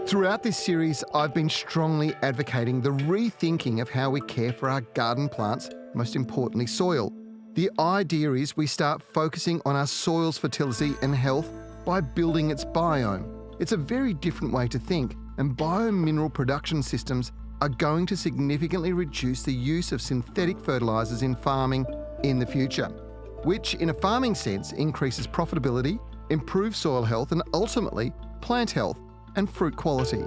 Throughout this series, I've been strongly advocating the rethinking of how we care for our garden plants, most importantly soil. The idea is we start focusing on our soil's fertility and health by building its biome. It's a very different way to think, and biomineral production systems are going to significantly reduce the use of synthetic fertilisers in farming in the future, which in a farming sense increases profitability, improves soil health and ultimately plant health and fruit quality.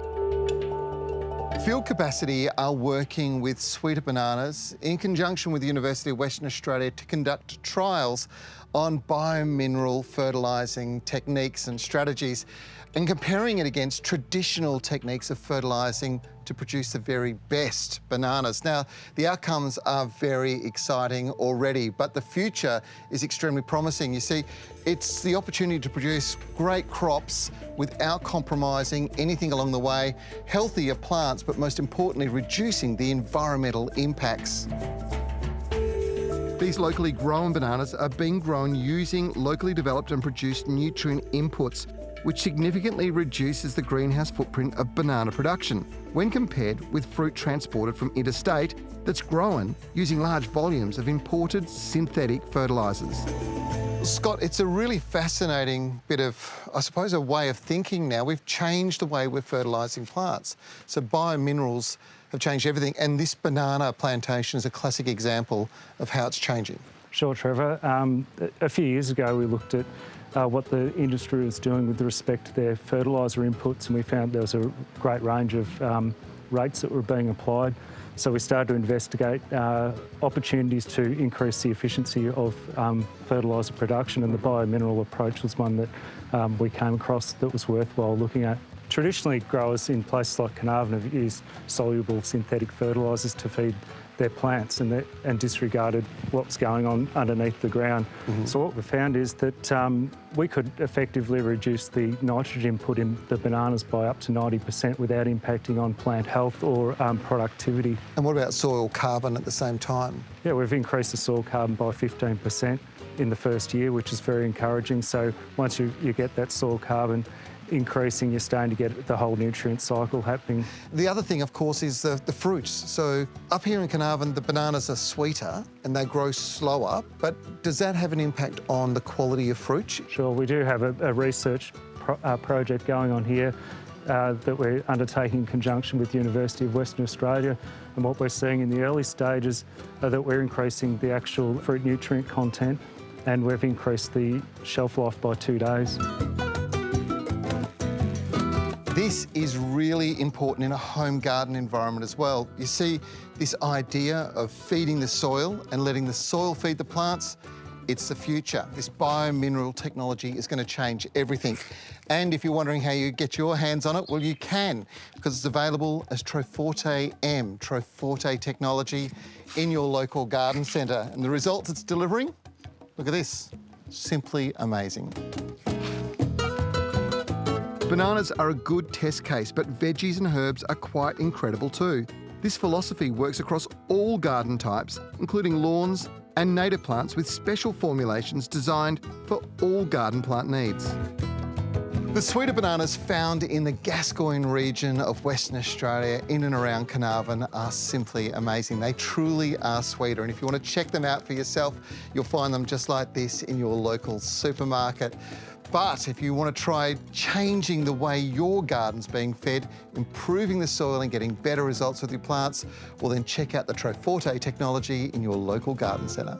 Field Capacity are working with Sweeter Bananas in conjunction with the University of Western Australia to conduct trials on biomineral fertilising techniques and strategies and comparing it against traditional techniques of fertilising to produce the very best bananas. Now, the outcomes are very exciting already, but the future is extremely promising. You see, it's the opportunity to produce great crops without compromising anything along the way, healthier plants, but most importantly, reducing the environmental impacts. These locally grown bananas are being grown using locally developed and produced nutrient inputs, which significantly reduces the greenhouse footprint of banana production when compared with fruit transported from interstate that's grown using large volumes of imported synthetic fertilisers. Scott, it's a really fascinating bit of, I suppose, a way of thinking now. We've changed the way we're fertilising plants. So biominerals have changed everything, and this banana plantation is a classic example of how it's changing. Sure, Trevor. A few years ago we looked at what the industry was doing with respect to their fertiliser inputs, and we found there was a great range of rates that were being applied. So we started to investigate opportunities to increase the efficiency of fertiliser production, and the biomineral approach was one that we came across that was worthwhile looking at. Traditionally, growers in places like Canarvon have used soluble synthetic fertilisers to feed their plants and disregarded what was going on underneath the ground. So what we found is that we could effectively reduce the nitrogen put in the bananas by up to 90% without impacting on plant health or productivity. And what about soil carbon at the same time? Yeah, we've increased the soil carbon by 15% in the first year, which is very encouraging. So once you get that soil carbon increasing, you're starting to get the whole nutrient cycle happening. The other thing, of course, is the fruits. So up here in Carnarvon, the bananas are sweeter and they grow slower, but does that have an impact on the quality of fruit? Sure, we do have a research project going on here that we're undertaking in conjunction with the University of Western Australia, and what we're seeing in the early stages are that we're increasing the actual fruit nutrient content, and we've increased the shelf life by 2 days. This is really important in a home garden environment as well. You see, this idea of feeding the soil and letting the soil feed the plants, it's the future. This biomineral technology is going to change everything. And if you're wondering how you get your hands on it, well, you can, because it's available as Troforte M, Troforte technology, in your local garden centre. And the results it's delivering, look at this, simply amazing. Bananas are a good test case, but veggies and herbs are quite incredible too. This philosophy works across all garden types, including lawns and native plants with special formulations designed for all garden plant needs. The Sweeter bananas found in the Gascoyne region of Western Australia in and around Carnarvon are simply amazing. They truly are sweeter, and if you want to check them out for yourself, you'll find them just like this in your local supermarket. But if you want to try changing the way your garden's being fed, improving the soil and getting better results with your plants, well then check out the Troforte technology in your local garden centre.